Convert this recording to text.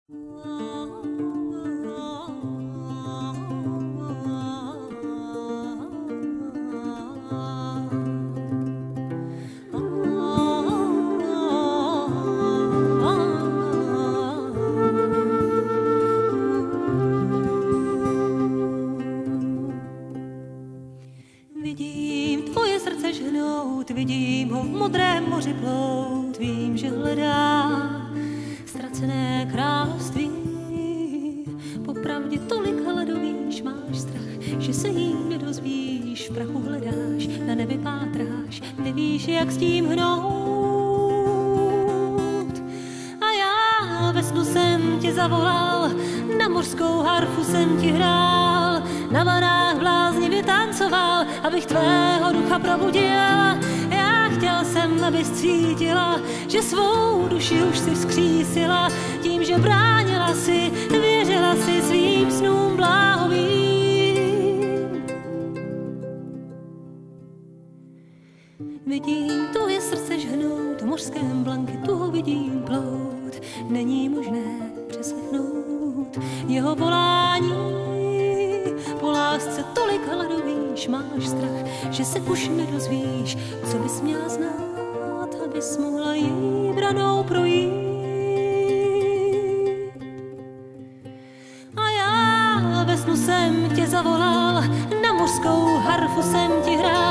Vidím tvoje srdce žhnout, vidím ho v modrém moři plout, vím, že hledá ztracené království. Popravdě tolik hledovíš, máš strach, že se jí nedozvíš, v prachu hledáš, na nebi pátráš, nevíš, jak s tím hnout. A já ve snu jsem tě zavolal, na mořskou harfu jsem ti hrál, na vanách bláznivě tancoval, abych tvého ducha probudila. Já chtěl jsem, abys cítila, že svou duši už si vzkřísila, tím, že bránila si, věřila si svým snům bláhovým. Vidím tvoje srdce žhnout, v mořském blanketu ho vidím plout, není možné přeslechnout jeho volání. Po lásce tolik hladovíš, máš strach, že se už nedozvíš, co bys měla znát, abys mohla jí branou projít. A já ve snu jsem tě zavolal, na mořskou harfu jsem ti hrál,